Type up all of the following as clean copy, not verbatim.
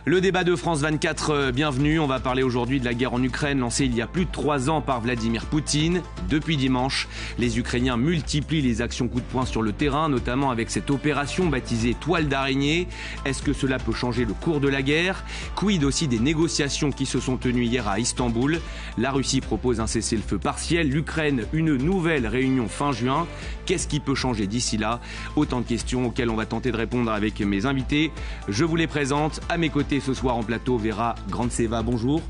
Le débat de France 24, bienvenue. On va parler aujourd'hui de la guerre en Ukraine lancée il y a plus de 3 ans par Vladimir Poutine. Depuis dimanche, les Ukrainiens multiplient les actions coup de poing sur le terrain, notamment avec cette opération baptisée Toile d'araignée. Est-ce que cela peut changer le cours de la guerre? Quid aussi des négociations qui se sont tenues hier à Istanbul? La Russie propose un cessez-le-feu partiel, l'Ukraine une nouvelle réunion fin juin. Qu'est-ce qui peut changer d'ici là? Autant de questions auxquelles on va tenter de répondre avec mes invités. Je vous les présente. À mes côtés ce soir en plateau, Vera Grantseva, bonjour.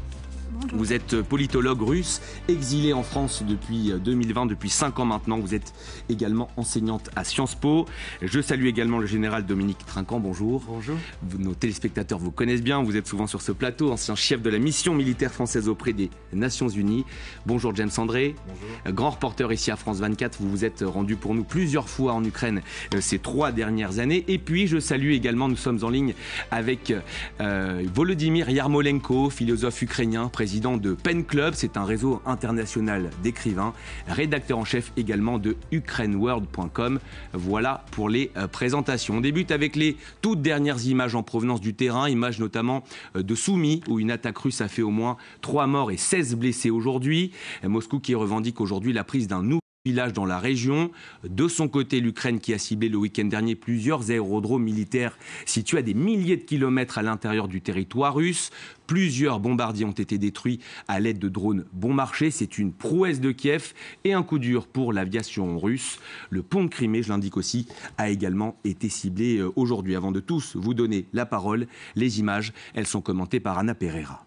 Bonjour. Vous êtes politologue russe, exilée en France depuis 2020, depuis 5 ans maintenant. Vous êtes également enseignante à Sciences Po. Je salue également le général Dominique Trinquant, bonjour. Bonjour. Nos téléspectateurs vous connaissent bien, vous êtes souvent sur ce plateau, ancien chef de la mission militaire française auprès des Nations Unies. Bonjour James André. Bonjour. Grand reporter ici à France 24, vous vous êtes rendu pour nous plusieurs fois en Ukraine ces 3 dernières années. Et puis je salue également, nous sommes en ligne avec Volodymyr Yarmolenko, philosophe ukrainien, président de Pen Club, c'est un réseau international d'écrivains, rédacteur en chef également de ukraineworld.com. Voilà pour les présentations. On débute avec les toutes dernières images en provenance du terrain, images notamment de Soumy, où une attaque russe a fait au moins 3 morts et 16 blessés aujourd'hui. Moscou qui revendique aujourd'hui la prise d'un nouveau village dans la région. De son côté, l'Ukraine qui a ciblé le week-end dernier plusieurs aérodromes militaires situés à des milliers de kilomètres à l'intérieur du territoire russe. Plusieurs bombardiers ont été détruits à l'aide de drones bon marché. C'est une prouesse de Kiev et un coup dur pour l'aviation russe. Le pont de Crimée, je l'indique aussi, a également été ciblé aujourd'hui. Avant de tous vous donner la parole, les images, elles sont commentées par Anna Pereira.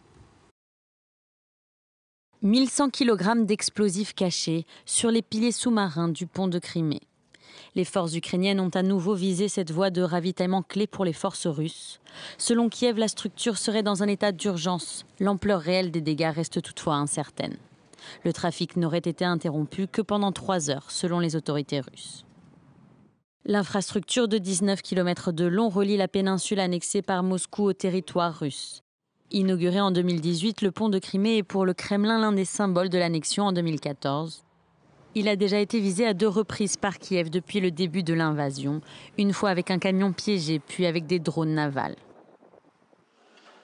1100 kg d'explosifs cachés sur les piliers sous-marins du pont de Crimée. Les forces ukrainiennes ont à nouveau visé cette voie de ravitaillement clé pour les forces russes. Selon Kiev, la structure serait dans un état d'urgence. L'ampleur réelle des dégâts reste toutefois incertaine. Le trafic n'aurait été interrompu que pendant 3 heures, selon les autorités russes. L'infrastructure de 19 km de long relie la péninsule annexée par Moscou au territoire russe. Inauguré en 2018, le pont de Crimée est pour le Kremlin l'un des symboles de l'annexion en 2014. Il a déjà été visé à 2 reprises par Kiev depuis le début de l'invasion, une fois avec un camion piégé, puis avec des drones navals.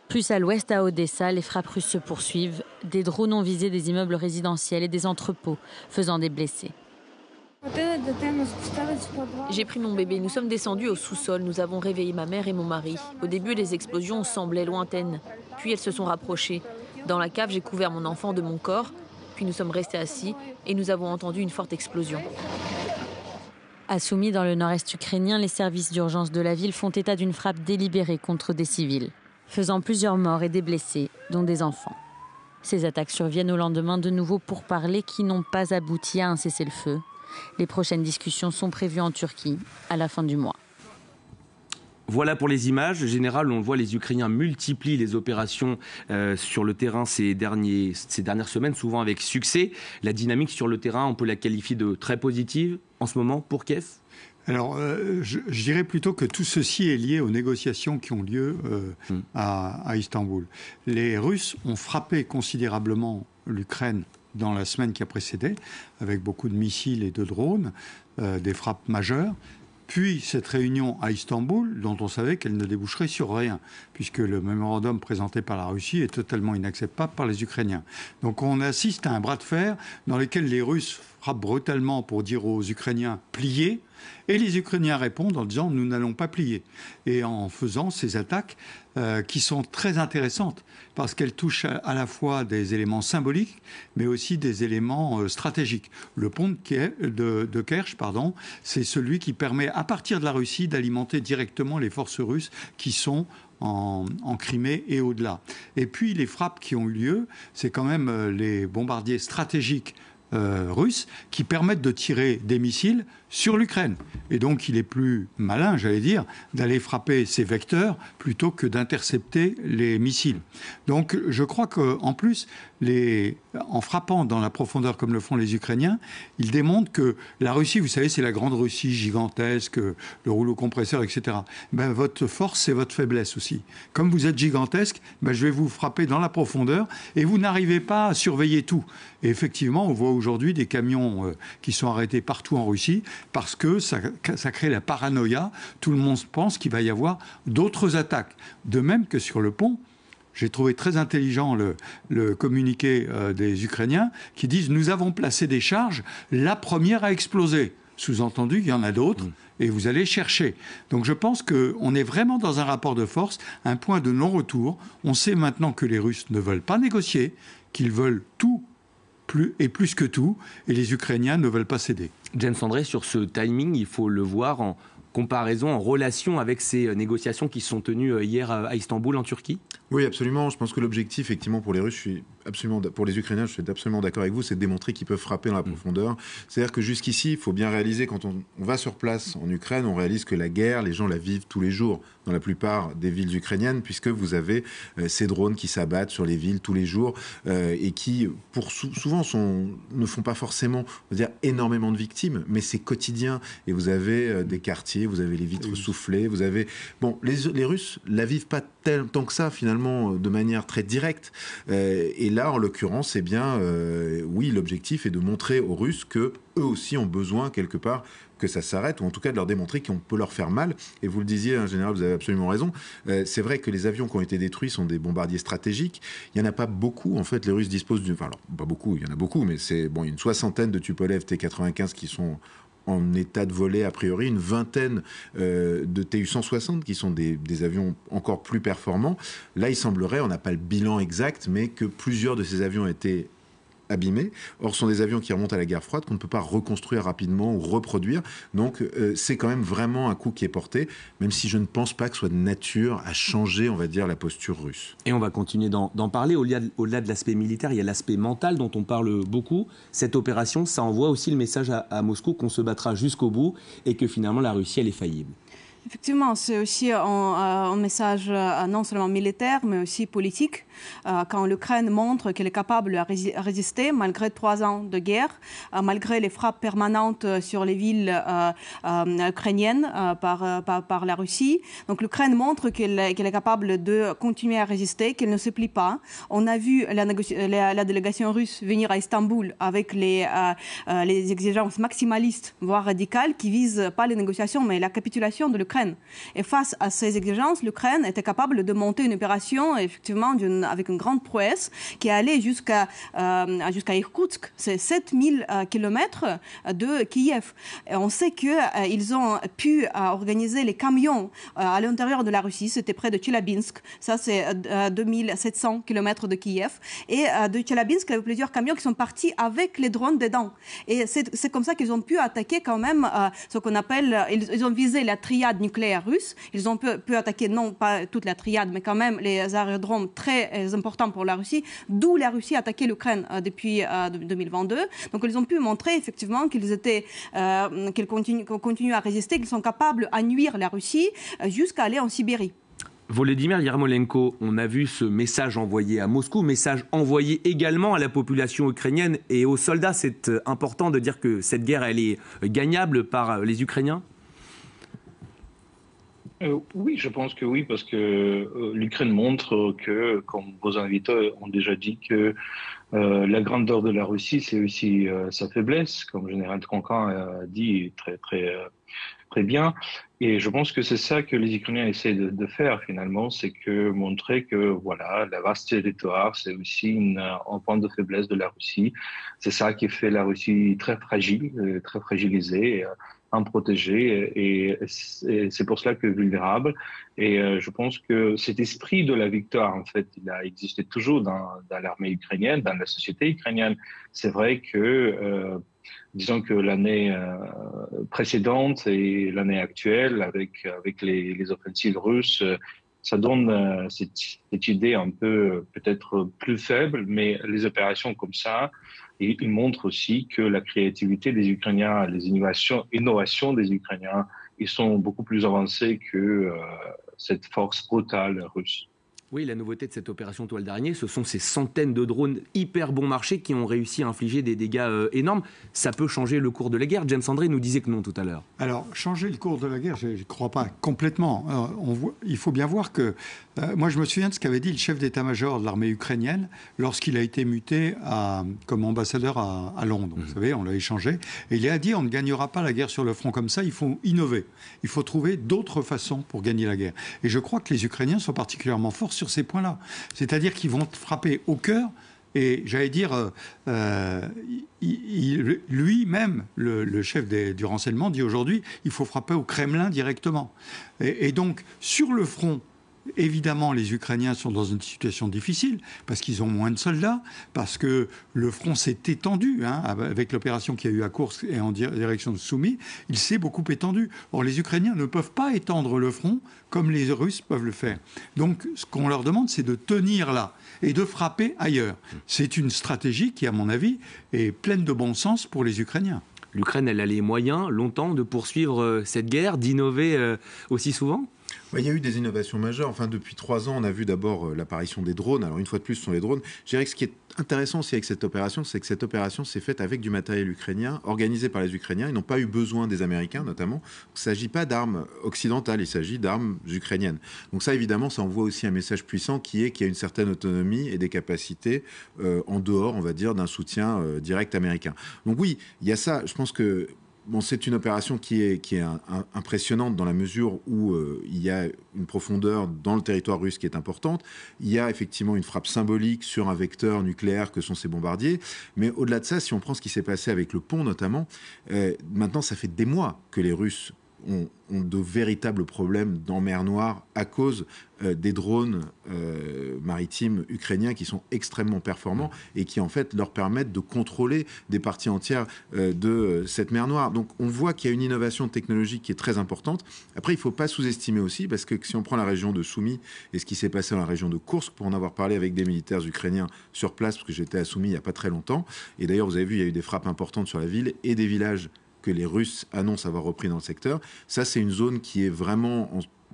Plus à l'ouest, à Odessa, les frappes russes se poursuivent. Des drones ont visé des immeubles résidentiels et des entrepôts, faisant des blessés. J'ai pris mon bébé, nous sommes descendus au sous-sol, nous avons réveillé ma mère et mon mari. Au début, les explosions semblaient lointaines, puis elles se sont rapprochées. Dans la cave, j'ai couvert mon enfant de mon corps, puis nous sommes restés assis et nous avons entendu une forte explosion. À Soumy, dans le nord-est ukrainien, les services d'urgence de la ville font état d'une frappe délibérée contre des civils, faisant plusieurs morts et des blessés, dont des enfants. Ces attaques surviennent au lendemain de nouveaux pourparlers qui n'ont pas abouti à un cessez-le-feu. Les prochaines discussions sont prévues en Turquie à la fin du mois. Voilà pour les images. Général, on le voit, les Ukrainiens multiplient les opérations sur le terrain ces dernières semaines, souvent avec succès. La dynamique sur le terrain, on peut la qualifier de très positive en ce moment pour Kiev? Alors, je dirais plutôt que tout ceci est lié aux négociations qui ont lieu à Istanbul. Les Russes ont frappé considérablement l'Ukraine dans la semaine qui a précédé, avec beaucoup de missiles et de drones, des frappes majeures. Puis cette réunion à Istanbul, dont on savait qu'elle ne déboucherait sur rien, puisque le mémorandum présenté par la Russie est totalement inacceptable par les Ukrainiens. Donc on assiste à un bras de fer dans lequel les Russes frappent brutalement pour dire aux Ukrainiens « pliez », et les Ukrainiens répondent en disant « nous n'allons pas plier ». Et en faisant ces attaques qui sont très intéressantes, parce qu'elles touchent à la fois des éléments symboliques, mais aussi des éléments stratégiques. Le pont de Kerch, c'est celui qui permet, à partir de la Russie, d'alimenter directement les forces russes qui sont en Crimée et au-delà. Et puis les frappes qui ont eu lieu, c'est quand même les bombardiers stratégiques russes qui permettent de tirer des missiles sur l'Ukraine. Et donc il est plus malin, j'allais dire, d'aller frapper ces vecteurs plutôt que d'intercepter les missiles. Donc je crois qu'en plus, en frappant dans la profondeur comme le font les Ukrainiens, ils démontrent que la Russie, vous savez, c'est la grande Russie gigantesque, le rouleau compresseur, etc. Ben, votre force, c'est votre faiblesse aussi. Comme vous êtes gigantesque, ben, je vais vous frapper dans la profondeur et vous n'arrivez pas à surveiller tout. Et effectivement, on voit aujourd'hui des camions qui sont arrêtés partout en Russie parce que ça crée la paranoïa. Tout le monde pense qu'il va y avoir d'autres attaques. De même que sur le pont, j'ai trouvé très intelligent le communiqué des Ukrainiens qui disent « Nous avons placé des charges, la première a explosé ». Sous-entendu, il y en a d'autres et vous allez chercher. Donc je pense qu'on est vraiment dans un rapport de force, un point de non-retour. On sait maintenant que les Russes ne veulent pas négocier, qu'ils veulent tout plus que tout, et les Ukrainiens ne veulent pas céder. James André, sur ce timing, il faut le voir en comparaison, en relation avec ces négociations qui se sont tenues hier à Istanbul, en Turquie ? Oui, absolument. Je pense que l'objectif, effectivement, pour les Russes, pour les Ukrainiens, je suis absolument d'accord avec vous, c'est de démontrer qu'ils peuvent frapper dans la profondeur. C'est-à-dire que jusqu'ici, il faut bien réaliser, quand on va sur place en Ukraine, on réalise que la guerre, les gens la vivent tous les jours dans la plupart des villes ukrainiennes, puisque vous avez ces drones qui s'abattent sur les villes tous les jours et qui, souvent, ne font pas forcément, on va dire, énormément de victimes, mais c'est quotidien. Et vous avez des quartiers, vous avez les vitres soufflées, vous avez... Bon, les Russes la vivent pas tant que ça, finalement, de manière très directe. Et là, en l'occurrence, eh bien, oui, l'objectif est de montrer aux Russes que eux aussi ont besoin, quelque part, que ça s'arrête, ou en tout cas de leur démontrer qu'on peut leur faire mal. Et vous le disiez, en général, vous avez absolument raison. C'est vrai que les avions qui ont été détruits sont des bombardiers stratégiques. Il n'y en a pas beaucoup. En fait, les Russes disposent enfin, alors, pas beaucoup, il y en a beaucoup, mais il y a une soixantaine de Tupolev T-95 qui sont en état de voler a priori, une vingtaine de Tu-160 qui sont des avions encore plus performants. Là, il semblerait, on n'a pas le bilan exact, mais que plusieurs de ces avions étaient abîmés. Or, ce sont des avions qui remontent à la guerre froide qu'on ne peut pas reconstruire rapidement ou reproduire. Donc, c'est quand même vraiment un coup qui est porté, même si je ne pense pas que ce soit de nature à changer, on va dire, la posture russe. Et on va continuer d'en parler. Au-delà de l'aspect militaire, il y a l'aspect mental dont on parle beaucoup. Cette opération, ça envoie aussi le message à Moscou qu'on se battra jusqu'au bout et que finalement la Russie, elle est faillible. Effectivement, c'est aussi un message non seulement militaire, mais aussi politique. Quand l'Ukraine montre qu'elle est capable de résister malgré 3 ans de guerre, malgré les frappes permanentes sur les villes ukrainiennes par la Russie. Donc l'Ukraine montre qu'elle est capable de continuer à résister, qu'elle ne se plie pas. On a vu la délégation russe venir à Istanbul avec les exigences maximalistes, voire radicales, qui visent pas les négociations, mais la capitulation de l'Ukraine. Et face à ces exigences, l'Ukraine était capable de monter une opération, effectivement, avec une grande prouesse, qui allait jusqu'à Irkoutsk. C'est 7000 kilomètres de Kiev. Et on sait qu'ils ont pu organiser les camions à l'intérieur de la Russie. C'était près de Tcheliabinsk. Ça, c'est 2700 kilomètres de Kiev. Et de Tcheliabinsk, il y avait plusieurs camions qui sont partis avec les drones dedans. Et c'est comme ça qu'ils ont pu attaquer quand même ce qu'on appelle... Ils ont visé la triade nucléaire russe. Ils ont pu attaquer, non pas toute la triade, mais quand même les aérodromes très importants pour la Russie, d'où la Russie a attaqué l'Ukraine depuis 2022. Donc ils ont pu montrer effectivement qu'ils continuent à résister, qu'ils sont capables à nuire la Russie jusqu'à aller en Sibérie. Volodymyr Yarmolenko, on a vu ce message envoyé à Moscou, message envoyé également à la population ukrainienne et aux soldats. C'est important de dire que cette guerre, elle est gagnable par les Ukrainiens ? Oui, je pense que oui, parce que l'Ukraine montre que, comme vos invités ont déjà dit, que la grandeur de la Russie, c'est aussi sa faiblesse, comme le général Troncan a dit très bien. Et je pense que c'est ça que les Ukrainiens essaient de faire finalement, c'est que montrer que voilà, la vaste territoire, c'est aussi un point de faiblesse de la Russie. C'est ça qui fait la Russie très fragile, très fragilisée, improtégée, et c'est pour cela que vulnérable. Et je pense que cet esprit de la victoire, en fait, il a existé toujours dans l'armée ukrainienne, dans la société ukrainienne. C'est vrai que disons que l'année précédente et l'année actuelle, avec les offensives russes, ça donne cette idée un peu peut-être plus faible, mais les opérations comme ça, ils montrent aussi que la créativité des Ukrainiens, les innovations des Ukrainiens, ils sont beaucoup plus avancés que cette force brutale russe. Oui, la nouveauté de cette opération Toile d'araignée, ce sont ces centaines de drones hyper bon marché qui ont réussi à infliger des dégâts énormes. Ça peut changer le cours de la guerre. James André nous disait que non tout à l'heure. Alors, changer le cours de la guerre, je ne crois pas complètement. Il faut bien voir que... moi, je me souviens de ce qu'avait dit le chef d'état-major de l'armée ukrainienne lorsqu'il a été muté comme ambassadeur à Londres. Vous savez, on l'a échangé. Et il a dit, on ne gagnera pas la guerre sur le front comme ça, il faut innover. Il faut trouver d'autres façons pour gagner la guerre. Et je crois que les Ukrainiens sont particulièrement forts sur ces points-là. C'est-à-dire qu'ils vont frapper au cœur. Et j'allais dire, lui-même, le chef du renseignement, dit aujourd'hui, il faut frapper au Kremlin directement. Et donc, sur le front, évidemment, les Ukrainiens sont dans une situation difficile parce qu'ils ont moins de soldats, parce que le front s'est étendu, avec l'opération qu'il y a eu à Koursk et en direction de Soumy, il s'est beaucoup étendu. Or, les Ukrainiens ne peuvent pas étendre le front comme les Russes peuvent le faire. Donc, ce qu'on leur demande, c'est de tenir là et de frapper ailleurs. C'est une stratégie qui, à mon avis, est pleine de bon sens pour les Ukrainiens. L'Ukraine, elle a les moyens, longtemps, de poursuivre cette guerre, d'innover aussi souvent ? Il y a eu des innovations majeures. Enfin, depuis 3 ans, on a vu d'abord l'apparition des drones. Alors, une fois de plus, ce sont les drones. Je dirais que ce qui est intéressant aussi avec cette opération, c'est que cette opération s'est faite avec du matériel ukrainien, organisé par les Ukrainiens. Ils n'ont pas eu besoin des Américains, notamment. Il ne s'agit pas d'armes occidentales, il s'agit d'armes ukrainiennes. Donc ça, évidemment, ça envoie aussi un message puissant qui est qu'il y a une certaine autonomie et des capacités en dehors, on va dire, d'un soutien direct américain. Donc oui, il y a ça. Je pense que c'est une opération qui est impressionnante dans la mesure où il y a une profondeur dans le territoire russe qui est importante. Il y a effectivement une frappe symbolique sur un vecteur nucléaire que sont ces bombardiers. Mais au-delà de ça, si on prend ce qui s'est passé avec le pont notamment, maintenant ça fait des mois que les Russes ont de véritables problèmes dans mer Noire à cause des drones maritimes ukrainiens qui sont extrêmement performants et qui en fait leur permettent de contrôler des parties entières de cette mer Noire. Donc on voit qu'il y a une innovation technologique qui est très importante. Après, il ne faut pas sous-estimer aussi, parce que si on prend la région de Soumy et ce qui s'est passé dans la région de Koursk, pour en avoir parlé avec des militaires ukrainiens sur place, parce que j'étais à Soumy il n'y a pas très longtemps, et d'ailleurs vous avez vu, il y a eu des frappes importantes sur la ville et des villages que les Russes annoncent avoir repris dans le secteur. Ça, c'est une zone qui est vraiment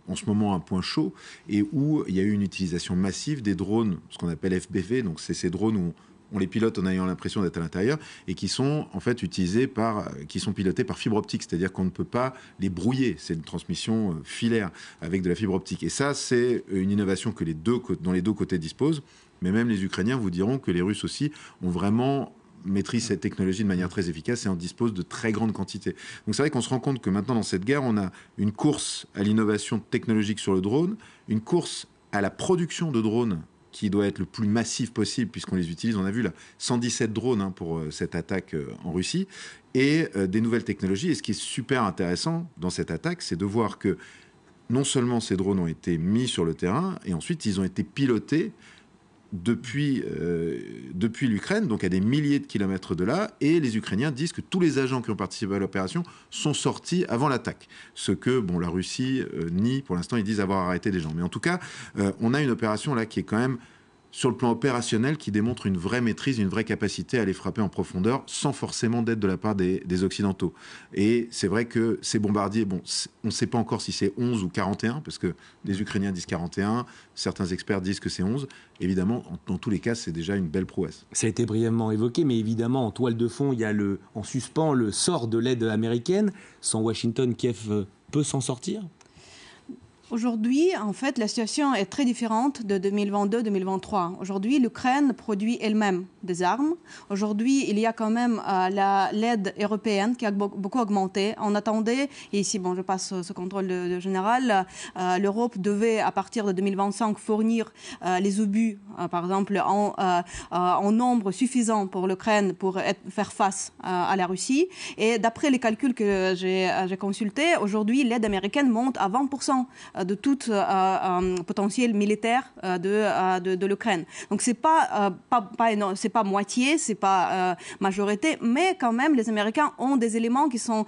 en ce moment un point chaud et où il y a eu une utilisation massive des drones, ce qu'on appelle FPV, donc c'est ces drones où on les pilote en ayant l'impression d'être à l'intérieur et qui sont en fait qui sont pilotés par fibre optique, c'est-à-dire qu'on ne peut pas les brouiller. C'est une transmission filaire avec de la fibre optique. Et ça, c'est une innovation que dont les deux côtés disposent. Mais même les Ukrainiens vous diront que les Russes aussi ont vraiment maîtrise cette technologie de manière très efficace et en dispose de très grandes quantités. Donc c'est vrai qu'on se rend compte que maintenant dans cette guerre, on a une course à l'innovation technologique sur le drone, une course à la production de drones qui doit être le plus massif possible puisqu'on les utilise. On a vu là 117 drones pour cette attaque en Russie et des nouvelles technologies. Et ce qui est super intéressant dans cette attaque, c'est de voir que non seulement ces drones ont été mis sur le terrain et ensuite ils ont été pilotés depuis l'Ukraine, donc à des milliers de kilomètres de là, et les Ukrainiens disent que tous les agents qui ont participé à l'opération sont sortis avant l'attaque. Ce que la Russie nie, pour l'instant, ils disent avoir arrêté des gens. Mais en tout cas, on a une opération là qui est quand même sur le plan opérationnel, qui démontre une vraie maîtrise, une vraie capacité à les frapper en profondeur, sans forcément d'aide de la part des Occidentaux. Et c'est vrai que ces bombardiers, on ne sait pas encore si c'est 11 ou 41, parce que les Ukrainiens disent 41, certains experts disent que c'est 11. Évidemment, dans tous les cas, c'est déjà une belle prouesse. Ça a été brièvement évoqué, mais évidemment, en toile de fond, il y a en suspens le sort de l'aide américaine. Sans Washington, Kiev peut s'en sortir ? Aujourd'hui, en fait, la situation est très différente de 2022-2023. Aujourd'hui, l'Ukraine produit elle-même des armes. Aujourd'hui, il y a quand même l'aide européenne qui a beaucoup augmenté. On attendait, et ici, je passe ce contrôle de général, l'Europe devait, à partir de 2025, fournir les obus, par exemple, en nombre suffisant pour l'Ukraine pour faire face à la Russie. Et d'après les calculs que j'ai consultés, aujourd'hui, l'aide américaine monte à 20% de tout potentiel militaire de l'Ukraine. Donc c'est pas énorme, c'est c'est pas moitié, c'est pas majorité, mais quand même, les Américains ont des éléments qui sont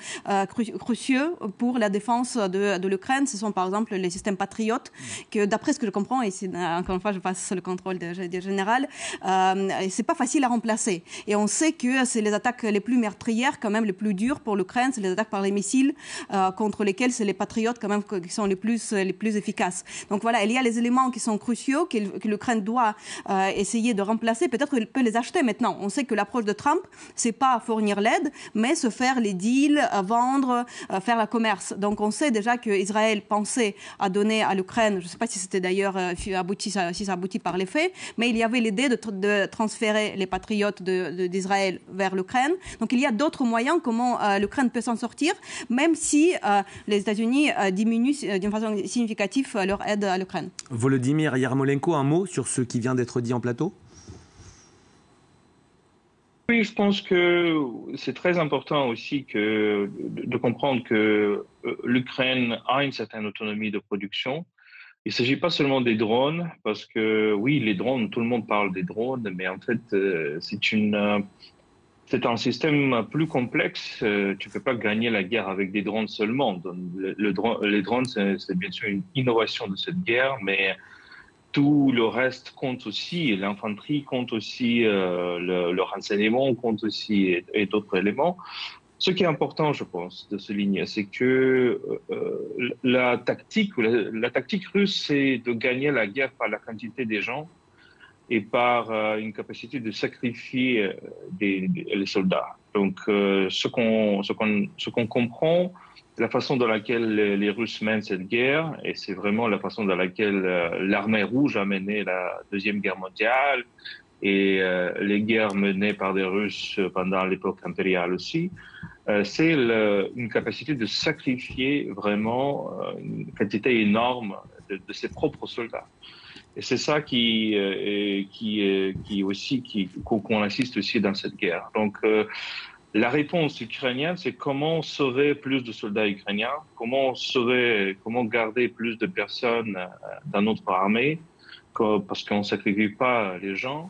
cruciaux pour la défense de l'Ukraine. Ce sont par exemple les systèmes patriotes, que d'après ce que je comprends, et encore une fois, je passe le contrôle du général, c'est pas facile à remplacer. Et on sait que c'est les attaques les plus meurtrières, quand même les plus dures pour l'Ukraine, c'est les attaques par les missiles, contre lesquelles c'est les patriotes quand même qui sont les plus efficaces. Donc voilà, il y a les éléments qui sont cruciaux, que l'Ukraine doit essayer de remplacer. Peut-être qu'elle peut les acheter maintenant. On sait que l'approche de Trump, c'est pas fournir l'aide, mais se faire les deals, vendre, faire le commerce. Donc on sait déjà qu'Israël pensait à donner à l'Ukraine, je ne sais pas si c'était d'ailleurs si ça aboutit par les faits, mais il y avait l'idée de transférer les patriotes d'Israël vers l'Ukraine. Donc il y a d'autres moyens comment l'Ukraine peut s'en sortir, même si les États-Unis diminuent d'une façon significative leur aide à l'Ukraine. Volodymyr Yarmolenko, un mot sur ce qui vient d'être dit en plateau ? Oui, je pense que c'est très important aussi de comprendre que l'Ukraine a une certaine autonomie de production. Il ne s'agit pas seulement des drones, parce que oui, les drones, tout le monde parle des drones, mais en fait, c'est un système plus complexe. Tu ne peux pas gagner la guerre avec des drones seulement. Donc, les drones, c'est bien sûr une innovation de cette guerre, mais tout le reste compte aussi. L'infanterie compte aussi, le renseignement compte aussi, et d'autres éléments. Ce qui est important, je pense, de souligner, c'est que la tactique russe, c'est de gagner la guerre par la quantité des gens et par une capacité de sacrifier les soldats. Donc, ce qu'on comprend, la façon dans laquelle les Russes mènent cette guerre, et c'est vraiment la façon dans laquelle l'armée rouge a mené la Deuxième Guerre mondiale et les guerres menées par des Russes pendant l'époque impériale aussi, c'est une capacité de sacrifier vraiment une quantité énorme de ses propres soldats. Et c'est ça qu'on assiste aussi dans cette guerre. Donc, la réponse ukrainienne, c'est comment sauver plus de soldats ukrainiens, comment garder plus de personnes dans notre armée, parce qu'on ne sacrifie pas les gens,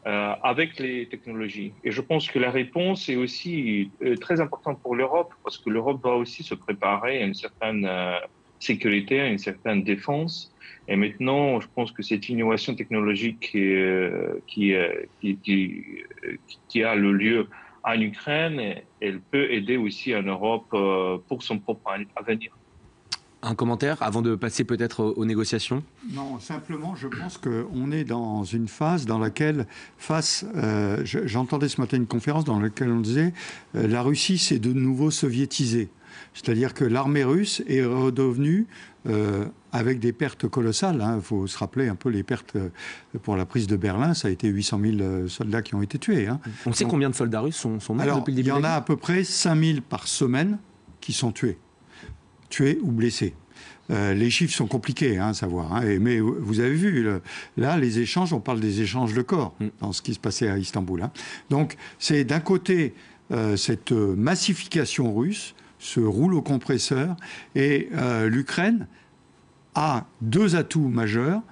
avec les technologies. Et je pense que la réponse est aussi très importante pour l'Europe, parce que l'Europe doit aussi se préparer à une certaine sécurité, à une certaine défense. Et maintenant, je pense que cette innovation technologique qui a le lieu en Ukraine, elle peut aider aussi en Europe pour son propre avenir. Un commentaire avant de passer peut-être aux négociations ? Non, simplement, je pense qu'on est dans une phase dans laquelle, j'entendais ce matin une conférence dans laquelle on disait la Russie s'est de nouveau soviétisée. C'est-à-dire que l'armée russe est redevenue, avec des pertes colossales, il faut se rappeler un peu les pertes pour la prise de Berlin, ça a été 800 000 soldats qui ont été tués. On sait combien de soldats russes sont morts depuis le début ? Il y en a à peu près 5 000 par semaine qui sont tués ou blessés. Les chiffres sont compliqués à savoir, mais vous avez vu, là, les échanges, on parle des échanges de corps dans ce qui se passait à Istanbul. Donc, c'est d'un côté cette massification russe, ce rouleau compresseur, et l'Ukraine a deux atouts majeurs.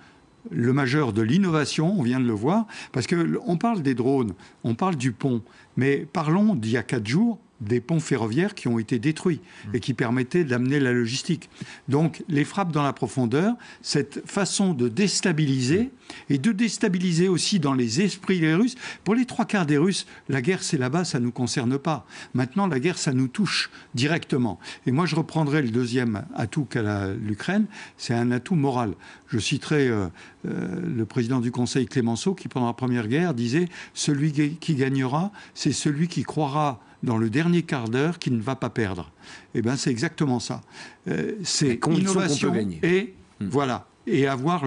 Le majeur de l'innovation, on vient de le voir, parce qu'on parle des drones, on parle du pont, mais parlons d'il y a 4 jours, des ponts ferroviaires qui ont été détruits et qui permettaient d'amener la logistique. Donc, les frappes dans la profondeur, cette façon de déstabiliser, et de déstabiliser aussi dans les esprits des Russes. Pour les 3/4 des Russes, la guerre, c'est là-bas, ça ne nous concerne pas. Maintenant, la guerre, ça nous touche directement. Et moi, je reprendrai le deuxième atout qu'a l'Ukraine, c'est un atout moral. Je citerai le président du Conseil, Clémenceau, qui, pendant la Première Guerre, disait « Celui qui gagnera, c'est celui qui croira dans le dernier quart d'heure qu'il ne va pas perdre ». Eh bien, c'est exactement ça. C'est innovation qu'on peut gagner. Et voilà. Et avoir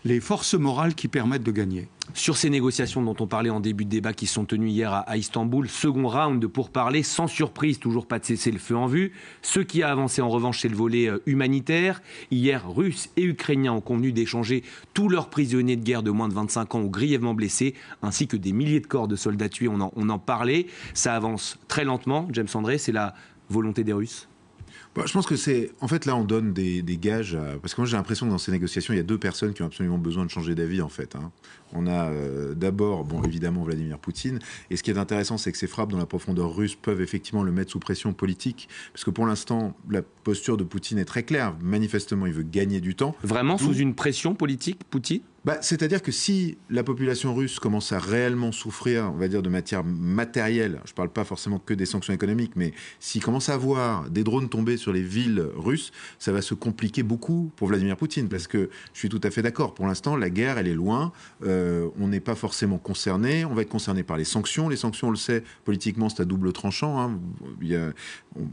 les forces morales qui permettent de gagner. Sur ces négociations dont on parlait en début de débat qui sont tenues hier à Istanbul, second round de pourparlers, sans surprise, toujours pas de cessez-le-feu en vue. Ce qui a avancé en revanche, c'est le volet humanitaire. Hier, Russes et Ukrainiens ont convenu d'échanger tous leurs prisonniers de guerre de moins de 25 ans ou grièvement blessés, ainsi que des milliers de corps de soldats tués, on en parlait. Ça avance très lentement, James André, c'est la volonté des Russes ? Je pense que c'est... En fait, là, on donne des gages parce que moi, j'ai l'impression que dans ces négociations, il y a deux personnes qui ont absolument besoin de changer d'avis, en fait. On a d'abord, évidemment, Vladimir Poutine. Et ce qui est intéressant, c'est que ces frappes dans la profondeur russe peuvent effectivement le mettre sous pression politique. Parce que pour l'instant, la posture de Poutine est très claire. Manifestement, il veut gagner du temps. Vraiment sous une pression politique, Poutine ? C'est-à-dire que si la population russe commence à réellement souffrir, on va dire, de matière matérielle, je ne parle pas forcément que des sanctions économiques, mais s'il commence à voir des drones tomber sur les villes russes, ça va se compliquer beaucoup pour Vladimir Poutine, parce que je suis tout à fait d'accord. Pour l'instant, la guerre, elle est loin. On n'est pas forcément concerné. On va être concerné par les sanctions. Les sanctions, on le sait, politiquement, c'est à double tranchant.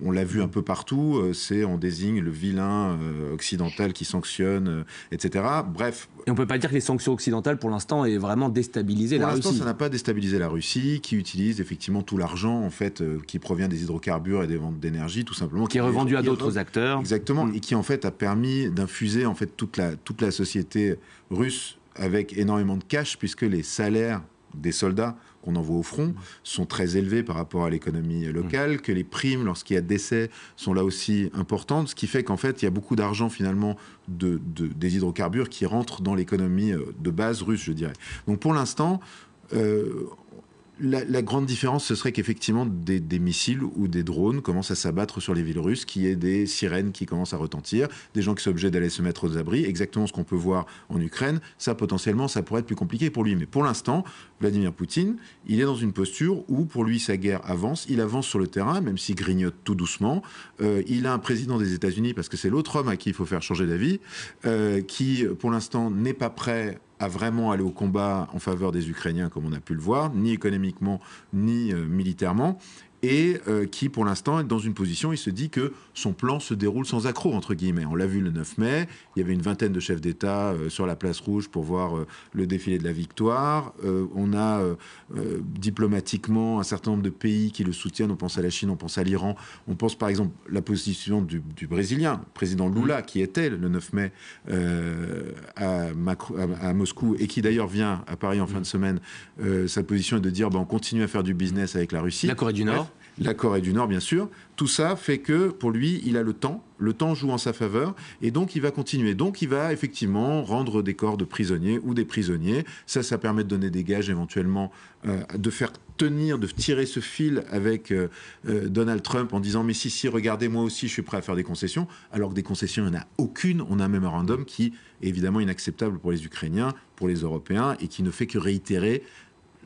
On l'a vu un peu partout. On désigne le vilain occidental qui sanctionne, etc. Bref. Et on ne peut pas dire que les sanctions occidentales, pour l'instant, aient vraiment déstabilisé la Russie. Pour l'instant, ça n'a pas déstabilisé la Russie, qui utilise effectivement tout l'argent, en fait, qui provient des hydrocarbures et des ventes d'énergie, tout simplement. Qui est revendu à d'autres acteurs. Exactement, et qui, en fait, a permis d'infuser, en fait, toute la société russe avec énormément de cash, puisque les salaires des soldats qu'on envoie au front sont très élevés par rapport à l'économie locale, que les primes lorsqu'il y a décès sont là aussi importantes, ce qui fait qu'en fait il y a beaucoup d'argent finalement des hydrocarbures qui rentrent dans l'économie de base russe, je dirais. Donc pour l'instant, la grande différence, ce serait qu'effectivement des missiles ou des drones commencent à s'abattre sur les villes russes, qu'il y ait des sirènes qui commencent à retentir, des gens qui sont obligés d'aller se mettre aux abris, exactement ce qu'on peut voir en Ukraine. Ça, potentiellement, ça pourrait être plus compliqué pour lui. Mais pour l'instant, Vladimir Poutine, il est dans une posture où, pour lui, sa guerre avance. Il avance sur le terrain, même s'il grignote tout doucement. Il a un président des États-Unis, parce que c'est l'autre homme à qui il faut faire changer d'avis, qui, pour l'instant, n'est pas prêt à vraiment aller au combat en faveur des Ukrainiens, comme on a pu le voir, ni économiquement, ni militairement, et qui, pour l'instant, est dans une position, il se dit que son plan se déroule sans accroc, entre guillemets. On l'a vu le 9 mai, il y avait une vingtaine de chefs d'État sur la place rouge pour voir le défilé de la victoire. On a diplomatiquement un certain nombre de pays qui le soutiennent. On pense à la Chine, on pense à l'Iran. On pense par exemple à la position du Brésilien, le président Lula, qui était le 9 mai à Moscou, et qui d'ailleurs vient à Paris en fin de semaine. Sa position est de dire on continue à faire du business avec la Russie. La Corée du Nord. La Corée du Nord, bien sûr. Tout ça fait que, pour lui, il a le temps. Le temps joue en sa faveur. Et donc, il va continuer. Donc, il va effectivement rendre des corps de prisonniers ou des prisonniers. Ça permet de donner des gages éventuellement, de faire tenir, de tirer ce fil avec Donald Trump en disant « Mais si, regardez, moi aussi, je suis prêt à faire des concessions. » Alors que des concessions, il n'y en a aucune. On a un mémorandum qui est évidemment inacceptable pour les Ukrainiens, pour les Européens, et qui ne fait que réitérer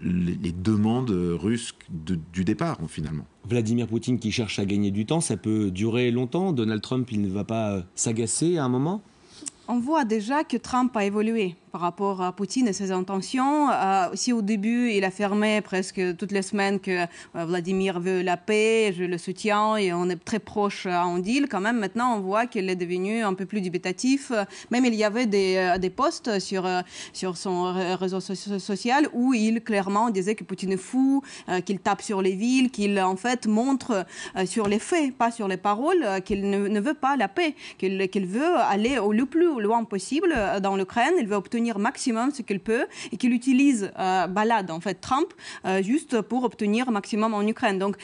les demandes russes du départ, finalement. Vladimir Poutine qui cherche à gagner du temps, ça peut durer longtemps. Donald Trump, il ne va pas s'agacer à un moment ? On voit déjà que Trump a évolué par rapport à Poutine et ses intentions. Si au début, il affirmait presque toutes les semaines que Vladimir veut la paix, je le soutiens et on est très proche à un deal, quand même, maintenant, on voit qu'il est devenu un peu plus dubitatif. Même il y avait des posts sur son réseau social où il clairement disait que Poutine est fou, qu'il tape sur les villes, qu'il en fait montre sur les faits, pas sur les paroles, qu'il ne veut pas la paix, qu'il veut aller le plus loin possible dans l'Ukraine, il veut obtenir maximum ce qu'il peut et qu'il utilise balade en fait Trump juste pour obtenir maximum en Ukraine. Donc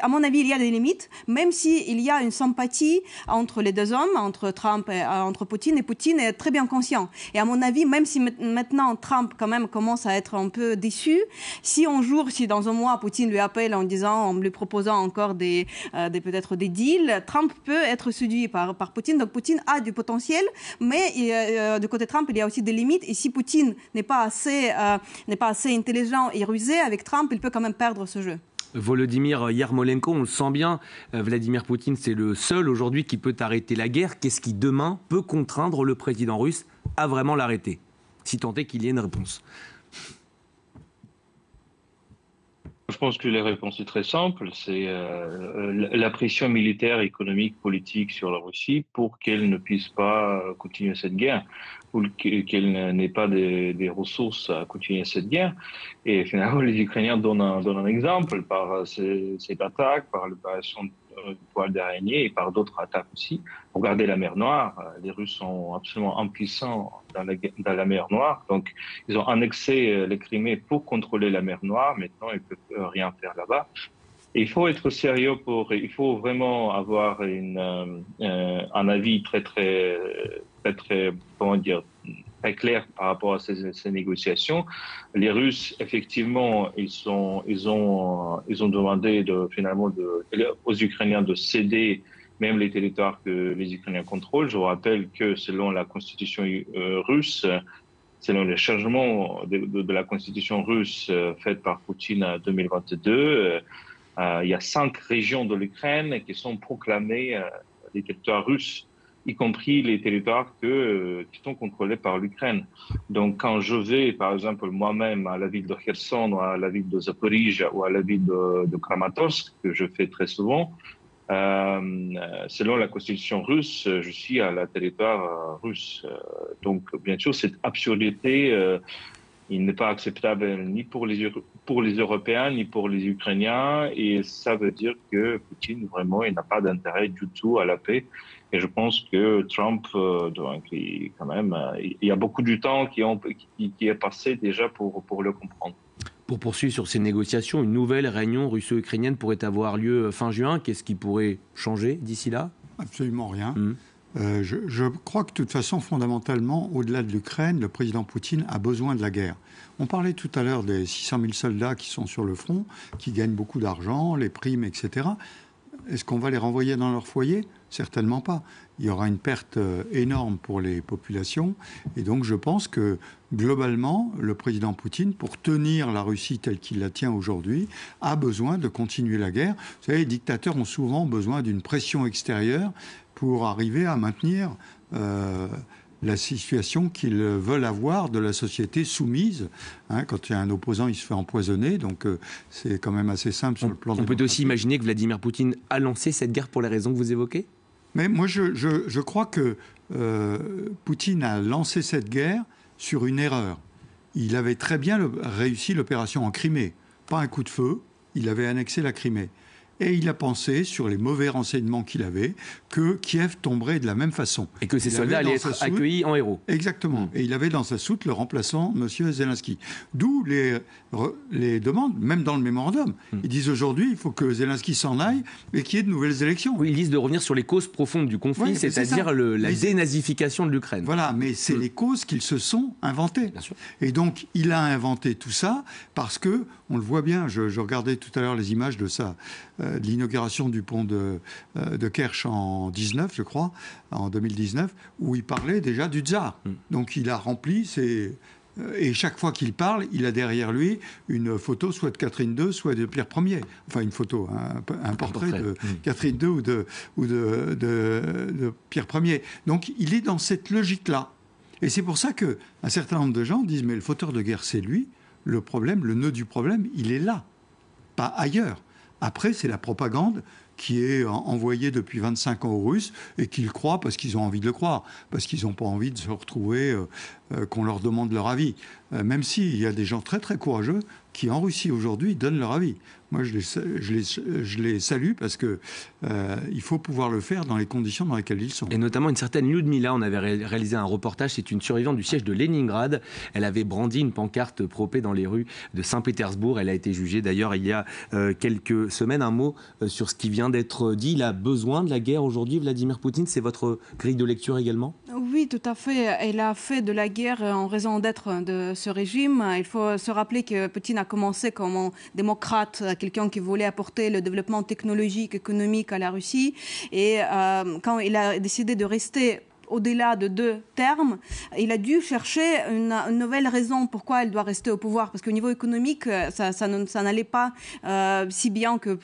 à mon avis il y a des limites, même si il y a une sympathie entre les deux hommes, entre Trump et entre Poutine, et Poutine est très bien conscient. Et à mon avis, même si maintenant Trump quand même commence à être un peu déçu, si dans un mois Poutine lui appelle en lui proposant encore peut-être des deals, Trump peut être séduit par Poutine. Donc Poutine a du potentiel, mais du côté Trump, il y a aussi des limites. Et si Poutine n'est pas assez intelligent et rusé avec Trump, il peut quand même perdre ce jeu. Volodymyr Yarmolenko, on le sent bien, Vladimir Poutine, c'est le seul aujourd'hui qui peut arrêter la guerre. Qu'est-ce qui, demain, peut contraindre le président russe à vraiment l'arrêter, si tant est qu'il y ait une réponse ? Je pense que la réponse est très simple, c'est la pression militaire, économique, politique sur la Russie pour qu'elle ne puisse pas continuer cette guerre, ou qu'elle n'ait pas des ressources à continuer cette guerre. Et finalement, les Ukrainiens donnent un exemple par cette attaque, par l'opération toile d'araignée et par d'autres attaques aussi. Regardez la mer Noire, les Russes sont absolument impuissants dans la mer Noire, donc ils ont annexé les Crimée pour contrôler la mer Noire. Maintenant, ils ne peuvent rien faire là-bas. Il faut être sérieux il faut vraiment avoir un avis très comment dire, très clair par rapport à ces négociations. Les Russes, effectivement, ils ont demandé finalement aux Ukrainiens de céder même les territoires que les Ukrainiens contrôlent. Je vous rappelle que selon la constitution russe, selon le changement de la constitution russe faite par Poutine en 2022, il y a 5 régions de l'Ukraine qui sont proclamées des territoires russes, y compris les territoires qui sont contrôlés par l'Ukraine. Donc, quand je vais, par exemple, moi-même à la ville de Kherson, ou à la ville de Zaporizhzhia, ou à la ville de Kramatorsk, que je fais très souvent, selon la constitution russe, je suis à la territoire russe. Donc, bien sûr, cette absurdité, il n'est pas acceptable ni pour les Européens, ni pour les Ukrainiens. Et ça veut dire que Poutine, vraiment, il n'a pas d'intérêt du tout à la paix. Et je pense que Trump, quand même, il y a beaucoup de temps qui est passé déjà pour le comprendre. Pour poursuivre sur ces négociations, une nouvelle réunion russo-ukrainienne pourrait avoir lieu fin juin. Qu'est-ce qui pourrait changer d'ici là ? Absolument rien. Je crois que de toute façon, fondamentalement, au-delà de l'Ukraine, le président Poutine a besoin de la guerre. On parlait tout à l'heure des 600 000 soldats qui sont sur le front, qui gagnent beaucoup d'argent, les primes, etc. Est-ce qu'on va les renvoyer dans leur foyer ? Certainement pas. Il y aura une perte énorme pour les populations. Et donc, je pense que, globalement, le président Poutine, pour tenir la Russie telle qu'il la tient aujourd'hui, a besoin de continuer la guerre. Vous savez, les dictateurs ont souvent besoin d'une pression extérieure pour arriver à maintenir la situation qu'ils veulent avoir de la société soumise. Quand il y a un opposant, il se fait empoisonner. Donc, c'est quand même assez simple sur le plan démocratique. On peut aussi imaginer que Vladimir Poutine a lancé cette guerre pour les raisons que vous évoquez ? Mais moi, je crois que Poutine a lancé cette guerre sur une erreur. Il avait très bien réussi l'opération en Crimée. Pas un coup de feu, il avait annexé la Crimée. Et il a pensé, sur les mauvais renseignements qu'il avait, que Kiev tomberait de la même façon. Et que ces soldats allaient être accueillis en héros. Exactement. Et il avait dans sa soute le remplaçant, M. Zelensky. D'où les demandes, même dans le mémorandum. Ils disent aujourd'hui, il faut que Zelensky s'en aille et qu'il y ait de nouvelles élections. Oui, ils disent de revenir sur les causes profondes du conflit, c'est-à-dire la dénazification de l'Ukraine. Voilà, mais c'est les causes qu'ils se sont inventées. Bien sûr. Et donc, il a inventé tout ça parce que, on le voit bien, je regardais tout à l'heure les images de de l'inauguration du pont de Kerch en 2019, où il parlait déjà du tsar. Donc il a rempli et chaque fois qu'il parle, il a derrière lui une photo soit de Catherine II, soit de Pierre Ier. Enfin, une photo, un portrait de Catherine II ou de Pierre Ier. Donc il est dans cette logique-là. Et c'est pour ça qu'un certain nombre de gens disent « mais le fauteur de guerre, c'est lui ». Le problème, le nœud du problème, il est là, pas ailleurs. Après, c'est la propagande qui est envoyée depuis 25 ans aux Russes et qu'ils croient parce qu'ils ont envie de le croire, parce qu'ils n'ont pas envie de se retrouver, qu'on leur demande leur avis. Même s'il y a des gens très très courageux qui, en Russie aujourd'hui, donnent leur avis. Moi, je les salue parce que il faut pouvoir le faire dans les conditions dans lesquelles ils sont. Et notamment une certaine Lyudmila, on avait réalisé un reportage, c'est une survivante du siège de Leningrad. Elle avait brandi une pancarte propée dans les rues de Saint-Pétersbourg. Elle a été jugée d'ailleurs il y a quelques semaines. Un mot sur ce qui vient d'être dit. Il a besoin de la guerre aujourd'hui, Vladimir Poutine. C'est votre grille de lecture également ? Oui, tout à fait. Elle a fait de la guerre en raison d'être de ce régime. Il faut se rappeler que Poutine a commencé comme un démocrate, quelqu'un qui voulait apporter le développement technologique, économique à la Russie. Et quand il a décidé de rester au-delà de 2 termes, il a dû chercher une nouvelle raison pourquoi il doit rester au pouvoir. Parce qu'au niveau économique, ça n'allait pas si bien que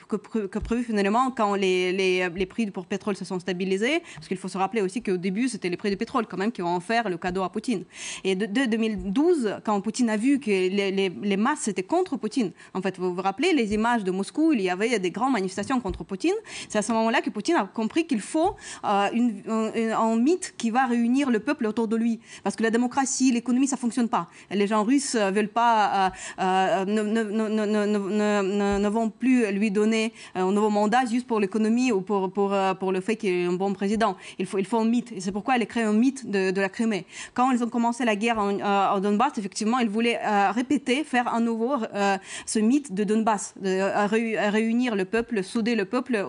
prévu finalement quand les prix pour pétrole se sont stabilisés. Parce qu'il faut se rappeler aussi qu'au début, c'était les prix du pétrole quand même qui ont offert le cadeau à Poutine. Et de 2012, quand Poutine a vu que les masses étaient contre Poutine, en fait, vous vous rappelez les images de Moscou, il y avait des grandes manifestations contre Poutine. C'est à ce moment-là que Poutine a compris qu'il faut un mythe qui va réunir le peuple autour de lui. Parce que la démocratie, l'économie, ça ne fonctionne pas. Les gens russes ne vont plus lui donner un nouveau mandat juste pour l'économie ou pour le fait qu'il est un bon président. Il faut un mythe. Et c'est pourquoi elle a créé un mythe de la Crimée. Quand ils ont commencé la guerre en Donbass, effectivement, ils voulaient faire à nouveau ce mythe de Donbass, réunir le peuple, souder le peuple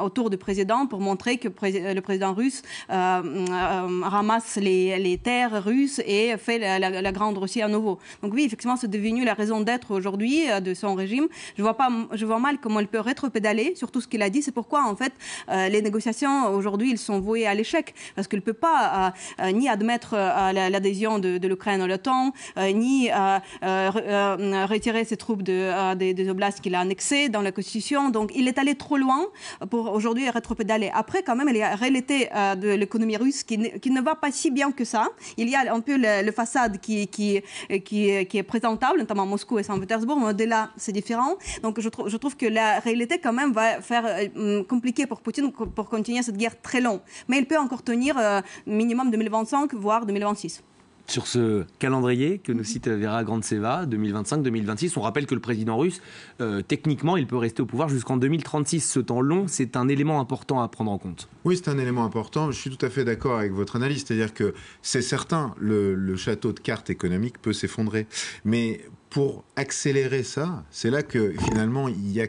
autour du président pour montrer que le président russe ramasse les terres russes et fait la grande Russie à nouveau. Donc oui, effectivement, c'est devenu la raison d'être aujourd'hui de son régime. Je vois mal comment elle peut rétropédaler sur tout ce qu'il a dit. C'est pourquoi, en fait, les négociations aujourd'hui, ils sont vouées à l'échec. Parce qu'il ne peut pas ni admettre l'adhésion de l'Ukraine à l'OTAN, ni retirer ses troupes des oblasts qu'il a annexés dans la Constitution. Donc, il est allé trop loin pour aujourd'hui rétropédaler. Après, quand même, il y a la réalité de l'économie russe qui ne va pas si bien que ça. Il y a un peu le façade qui est présentable, notamment Moscou et Saint-Pétersbourg, mais au-delà, c'est différent. Donc, je trouve que la réalité, quand même, va faire compliqué pour Poutine pour continuer cette guerre très longue. Mais il peut encore tenir minimum 2025, voire 2026. Sur ce calendrier que nous cite Vera Grantseva, 2025-2026, on rappelle que le président russe, techniquement, il peut rester au pouvoir jusqu'en 2036. Ce temps long, c'est un élément important à prendre en compte. Oui, c'est un élément important. Je suis tout à fait d'accord avec votre analyse. C'est-à-dire que c'est certain, le château de cartes économique peut s'effondrer. Mais pour accélérer ça, c'est là que finalement, il y a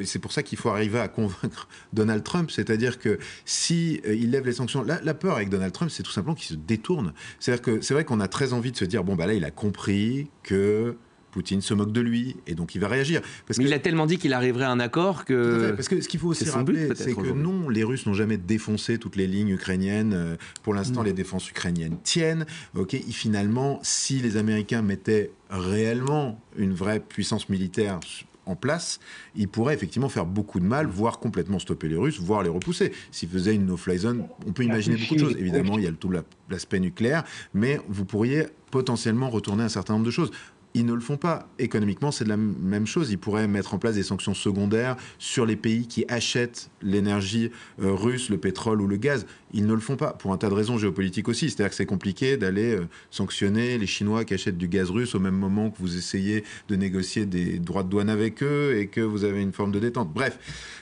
c'est pour ça qu'il faut arriver à convaincre Donald Trump, c'est-à-dire que si il lève les sanctions, la peur avec Donald Trump, c'est tout simplement qu'il se détourne. C'est-à-dire que c'est vrai qu'on a très envie de se dire bon bah là il a compris que Poutine se moque de lui et donc il va réagir. Mais il a tellement dit qu'il arriverait à un accord que... Parce que ce qu'il faut aussi rappeler, c'est que non, les Russes n'ont jamais défoncé toutes les lignes ukrainiennes. Pour l'instant, les défenses ukrainiennes tiennent. Et finalement, si les Américains mettaient réellement une vraie puissance militaire en place, il pourrait effectivement faire beaucoup de mal, voire complètement stopper les Russes, voire les repousser. S'il faisait une no-fly zone, on peut imaginer beaucoup de choses. Évidemment, il y a tout l'aspect nucléaire, mais vous pourriez potentiellement retourner un certain nombre de choses. Ils ne le font pas. Économiquement, c'est de la même chose. Ils pourraient mettre en place des sanctions secondaires sur les pays qui achètent l'énergie russe, le pétrole ou le gaz. Ils ne le font pas, pour un tas de raisons géopolitiques aussi. C'est-à-dire que c'est compliqué d'aller sanctionner les Chinois qui achètent du gaz russe au même moment que vous essayez de négocier des droits de douane avec eux et que vous avez une forme de détente. Bref,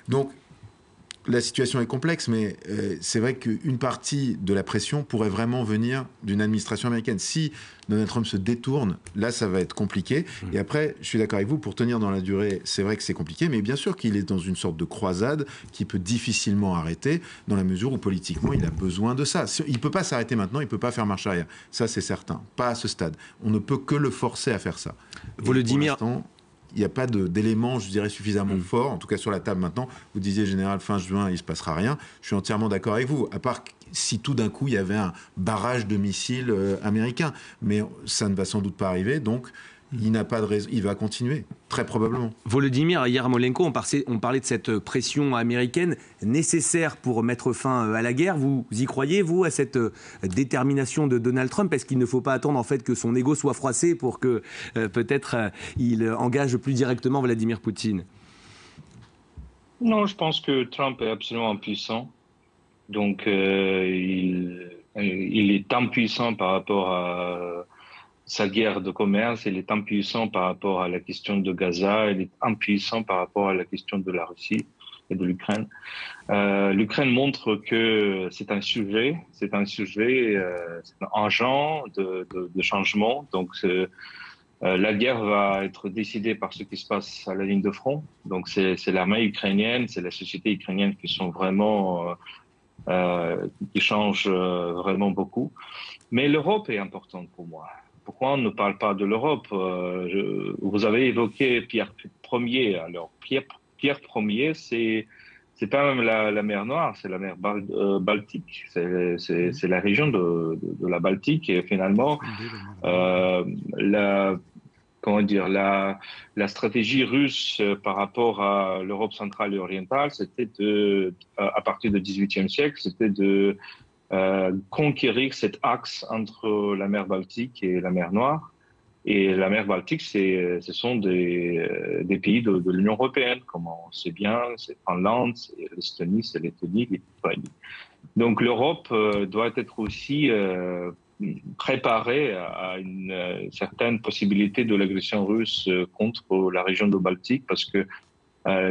donc la situation est complexe, mais c'est vrai qu'une partie de la pression pourrait vraiment venir d'une administration américaine. Si Donald Trump se détourne, là, ça va être compliqué. Et après, je suis d'accord avec vous, pour tenir dans la durée, c'est vrai que c'est compliqué, mais bien sûr qu'il est dans une sorte de croisade qui peut difficilement arrêter, dans la mesure où politiquement, il a besoin de ça. Il ne peut pas s'arrêter maintenant, il ne peut pas faire marche arrière. Ça, c'est certain. Pas à ce stade. On ne peut que le forcer à faire ça. Volodymyr... Il n'y a pas d'éléments, je dirais, suffisamment forts, en tout cas sur la table maintenant. Vous disiez, général, fin juin, il ne se passera rien. Je suis entièrement d'accord avec vous, à part si tout d'un coup, il y avait un barrage de missiles américains. Mais ça ne va sans doute pas arriver, donc il n'a pas de raison. Il va continuer, très probablement. Volodymyr Yarmolenko, on parlait de cette pression américaine nécessaire pour mettre fin à la guerre. Vous y croyez, vous, à cette détermination de Donald Trump? Est-ce qu'il ne faut pas attendre en fait que son ego soit froissé pour que peut-être il engage plus directement Vladimir Poutine? Non, je pense que Trump est absolument impuissant. Donc, il est impuissant par rapport à sa guerre de commerce, il est impuissant par rapport à la question de Gaza, il est impuissant par rapport à la question de la Russie et de l'Ukraine. L'Ukraine montre que c'est un sujet, c'est un agent de changement. Donc, la guerre va être décidée par ce qui se passe à la ligne de front. Donc, c'est l'armée ukrainienne, c'est la société ukrainienne qui sont vraiment qui changent vraiment beaucoup. Mais l'Europe est importante pour moi. Pourquoi on ne parle pas de l'Europe? Vous avez évoqué Pierre Ier. Alors, Pierre Ier, c'est pas même la mer Noire, c'est la mer Baltique. C'est la région de la Baltique et finalement, la stratégie russe par rapport à l'Europe centrale et orientale, c'était à partir du XVIIIe siècle, c'était de conquérir cet axe entre la mer Baltique et la mer Noire. Et la mer Baltique, ce sont des pays de l'Union européenne, comme on sait bien, c'est Finlande, c'est l'Estonie, c'est Lettonie, Lituanie. Donc l'Europe doit être aussi préparée à une certaine possibilité de l'agression russe contre la région de Baltique, parce que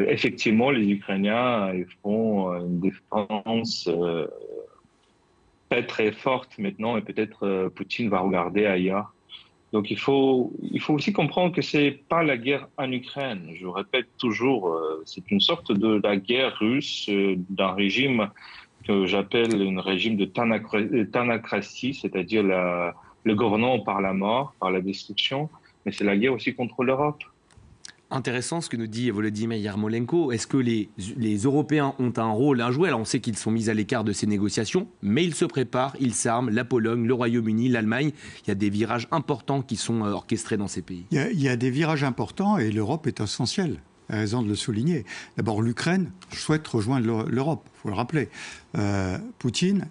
effectivement, les Ukrainiens ils font une défense très très forte maintenant, et peut-être Poutine va regarder ailleurs. Donc il faut aussi comprendre que c'est pas la guerre en Ukraine. Je répète toujours, c'est une sorte de la guerre russe d'un régime que j'appelle un régime de thanacratie, c'est-à-dire le gouvernement par la mort, par la destruction, mais c'est la guerre aussi contre l'Europe. Intéressant ce que nous dit Volodymyr Yarmolenko. Est-ce que les Européens ont un rôle à jouer? Alors on sait qu'ils sont mis à l'écart de ces négociations, mais ils se préparent, ils s'arment, la Pologne, le Royaume-Uni, l'Allemagne. Il y a des virages importants qui sont orchestrés dans ces pays. Il y a des virages importants et l'Europe est essentielle. Il a raison de le souligner. D'abord, l'Ukraine souhaite rejoindre l'Europe, il faut le rappeler. Poutine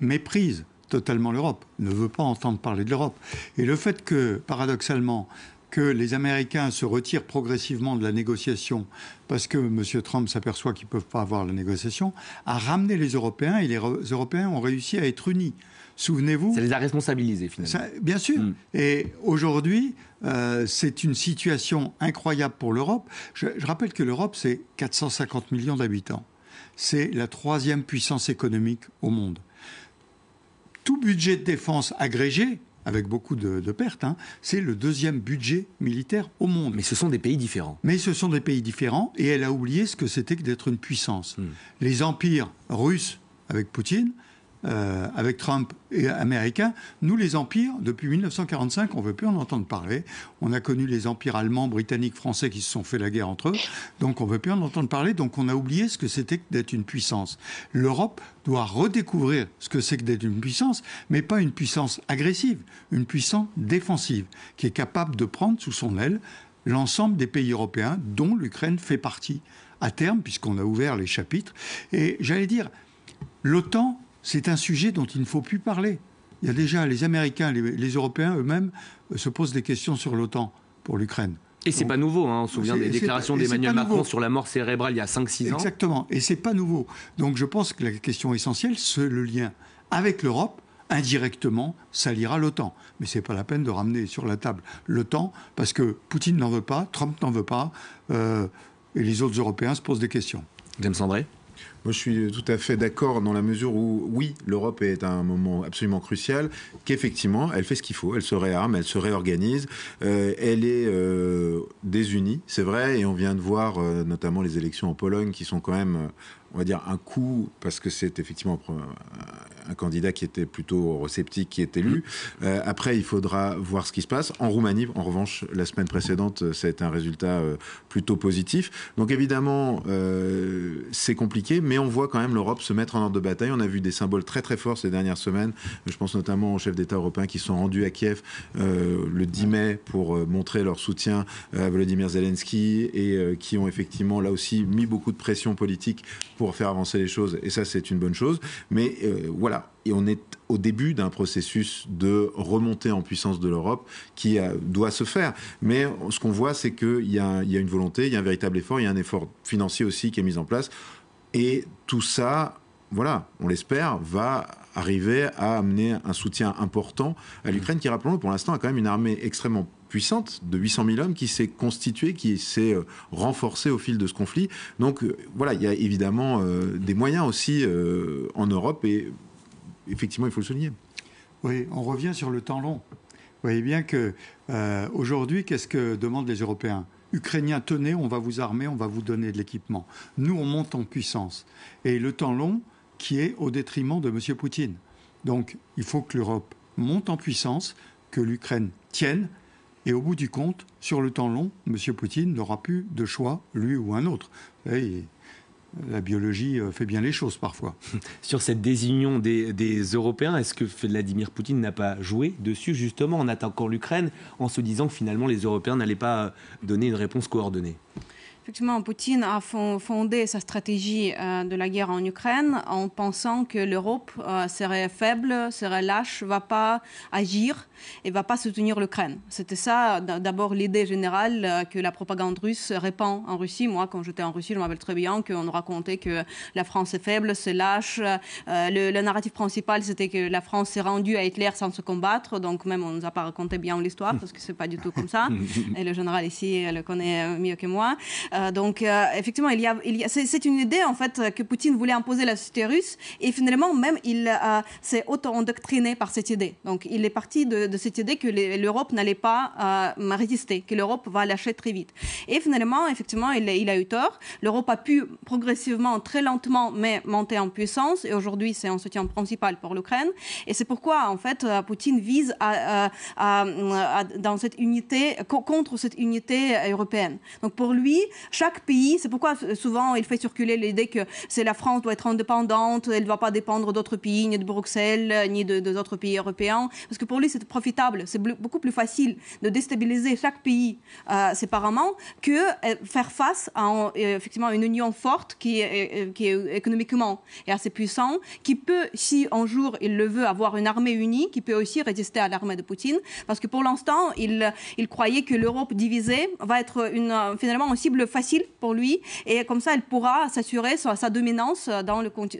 méprise totalement l'Europe, ne veut pas entendre parler de l'Europe. Et le fait que, paradoxalement, que les Américains se retirent progressivement de la négociation parce que M. Trump s'aperçoit qu'ils ne peuvent pas avoir la négociation, a ramené les Européens et les Européens ont réussi à être unis. Souvenez-vous... Ça les a responsabilisés, finalement. Bien sûr. Et aujourd'hui, c'est une situation incroyable pour l'Europe. Je rappelle que l'Europe, c'est 450 millions d'habitants. C'est la 3e puissance économique au monde. Tout budget de défense agrégé, avec beaucoup de pertes, c'est le 2e budget militaire au monde. Mais ce sont des pays différents. Et elle a oublié ce que c'était que d'être une puissance. Les empires russes, avec Poutine, avec Trump et américains, nous les empires, depuis 1945, on ne veut plus en entendre parler. On a connu les empires allemands, britanniques, français qui se sont fait la guerre entre eux, donc on ne veut plus en entendre parler, donc on a oublié ce que c'était que d'être une puissance. L'Europe doit redécouvrir ce que c'est que d'être une puissance, mais pas une puissance agressive, une puissance défensive, qui est capable de prendre sous son aile l'ensemble des pays européens, dont l'Ukraine fait partie, à terme, puisqu'on a ouvert les chapitres. Et j'allais dire, l'OTAN, c'est un sujet dont il ne faut plus parler. Il y a déjà les Américains, les Européens eux-mêmes se posent des questions sur l'OTAN pour l'Ukraine. Et c'est pas nouveau, on se souvient des déclarations d'Emmanuel Macron sur la mort cérébrale il y a 5-6 ans. Exactement, et c'est pas nouveau. Donc je pense que la question essentielle, c'est le lien avec l'Europe. Indirectement, ça liera l'OTAN. Mais c'est pas la peine de ramener sur la table l'OTAN, parce que Poutine n'en veut pas, Trump n'en veut pas, et les autres Européens se posent des questions. James André ? Moi, je suis tout à fait d'accord dans la mesure où, oui, l'Europe est à un moment absolument crucial, qu'effectivement, elle fait ce qu'il faut, elle se réarme, elle se réorganise, elle est désunie, c'est vrai, et on vient de voir notamment les élections en Pologne qui sont quand même, on va dire, un coup, parce que c'est effectivement un candidat qui était plutôt sceptique qui est élu. Après, il faudra voir ce qui se passe. En Roumanie, en revanche, la semaine précédente, ça a été un résultat plutôt positif. Donc évidemment, c'est compliqué, mais on voit quand même l'Europe se mettre en ordre de bataille. On a vu des symboles très très forts ces dernières semaines. Je pense notamment aux chefs d'État européens qui sont rendus à Kiev le 10 mai pour montrer leur soutien à Volodymyr Zelensky et qui ont effectivement là aussi mis beaucoup de pression politique pour faire avancer les choses. Et ça, c'est une bonne chose. Mais voilà. Et on est au début d'un processus de remontée en puissance de l'Europe qui doit se faire. Mais ce qu'on voit, c'est qu'il y a une volonté, il y a un véritable effort, il y a un effort financier aussi qui est mis en place. Et tout ça, voilà, on l'espère, va arriver à amener un soutien important à l'Ukraine qui, rappelons-le, pour l'instant, a quand même une armée extrêmement puissante de 800 000 hommes qui s'est constituée, qui s'est renforcée au fil de ce conflit. Donc voilà, il y a évidemment des moyens aussi en Europe et effectivement, il faut le souligner. Oui, on revient sur le temps long. Vous voyez bien que aujourd'hui, qu'est-ce que demandent les Européens ? Ukrainiens, tenez, on va vous armer, on va vous donner de l'équipement. Nous, on monte en puissance. Et le temps long qui est au détriment de M. Poutine. Donc, il faut que l'Europe monte en puissance, que l'Ukraine tienne. Et au bout du compte, sur le temps long, M. Poutine n'aura plus de choix, lui ou un autre. Et la biologie fait bien les choses parfois. Sur cette désunion des Européens, est-ce que Vladimir Poutine n'a pas joué dessus justement en attaquant l'Ukraine, en se disant que finalement les Européens n'allaient pas donner une réponse coordonnée ? Effectivement, Poutine a fondé sa stratégie de la guerre en Ukraine en pensant que l'Europe serait faible, serait lâche, ne va pas agir et ne va pas soutenir l'Ukraine. C'était ça, d'abord, l'idée générale que la propagande russe répand en Russie. Moi, quand j'étais en Russie, je me rappelle très bien qu'on nous racontait que la France est faible, c'est lâche. Le narratif principal, c'était que la France s'est rendue à Hitler sans se combattre. Donc, même, on ne nous a pas raconté bien l'histoire parce que ce n'est pas du tout comme ça. Et le général ici le connaît mieux que moi. Donc, effectivement, c'est une idée, en fait, que Poutine voulait imposer à la société russe. Et finalement, même, il s'est auto-endoctriné par cette idée. Donc, il est parti de cette idée que l'Europe n'allait pas résister, que l'Europe va lâcher très vite. Et finalement, effectivement, il a eu tort. L'Europe a pu progressivement, très lentement, mais monter en puissance. Et aujourd'hui, c'est un soutien principal pour l'Ukraine. Et c'est pourquoi, en fait, Poutine vise dans cette unité, contre cette unité européenne. Donc, pour lui, chaque pays, c'est pourquoi souvent il fait circuler l'idée que la France doit être indépendante, elle ne va pas dépendre d'autres pays, ni de Bruxelles, ni d'autres pays européens. Parce que pour lui, c'est profitable. C'est beaucoup plus facile de déstabiliser chaque pays séparément que faire face à effectivement une union forte qui est économiquement et assez puissante, qui peut, si un jour il le veut, avoir une armée unie, qui peut aussi résister à l'armée de Poutine. Parce que pour l'instant, il croyait que l'Europe divisée va être finalement une cible facile pour lui. Et comme ça, elle pourra s'assurer sa dominance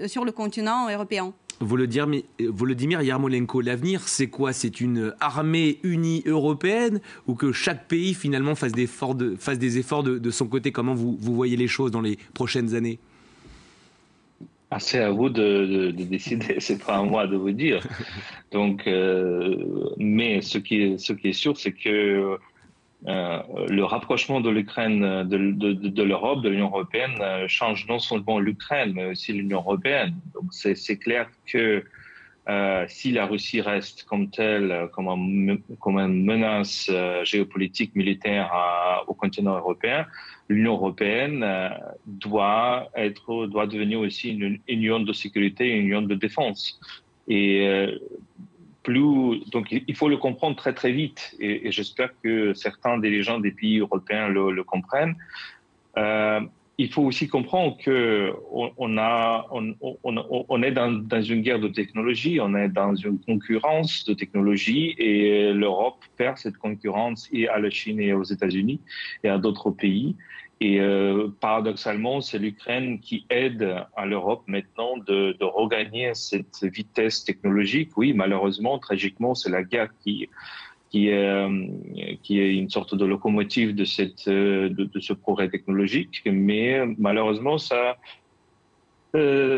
sur le continent européen. Volodymyr Yarmolenko, l'avenir, c'est quoi? C'est une armée unie européenne ou que chaque pays, finalement, fasse des efforts de son côté? Comment vous voyez les choses dans les prochaines années? C'est à vous de décider, c'est pas à moi de vous dire. Donc, mais ce qui est sûr, c'est que le rapprochement de l'Ukraine, de l'Europe, de l'Union européenne, change non seulement l'Ukraine, mais aussi l'Union européenne. Donc, c'est clair que si la Russie reste comme telle, comme une menace géopolitique militaire au continent européen, l'Union européenne doit devenir aussi une union de sécurité, une union de défense. Et donc il faut le comprendre très très vite. Et j'espère que certains dirigeants des pays européens le comprennent. Il faut aussi comprendre que on est dans une guerre de technologie, on est dans une concurrence de technologie et l'Europe perd cette concurrence et à la Chine et aux États-Unis et à d'autres pays. Et paradoxalement, c'est l'Ukraine qui aide à l'Europe maintenant de regagner cette vitesse technologique. Oui, malheureusement, tragiquement, c'est la guerre qui est une sorte de locomotive de ce progrès technologique. Mais malheureusement,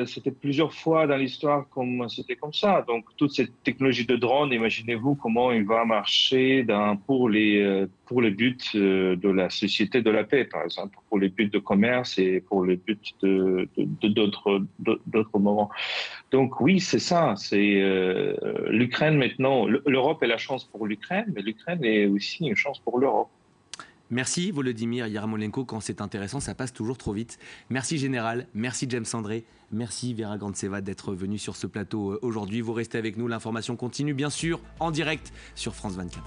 c'était plusieurs fois dans l'histoire c'était comme ça. Donc, toute cette technologie de drone, imaginez-vous comment il va marcher pour les buts de la société de la paix, par exemple, pour les buts de commerce et pour les buts d'autres moments. Donc oui, c'est ça. C'est l'Ukraine maintenant. L'Europe est la chance pour l'Ukraine, mais l'Ukraine est aussi une chance pour l'Europe. Merci Volodymyr Yarmolenko, quand c'est intéressant, ça passe toujours trop vite. Merci Général, merci James André, merci Vera Grantseva d'être venue sur ce plateau aujourd'hui. Vous restez avec nous, l'information continue bien sûr en direct sur France 24.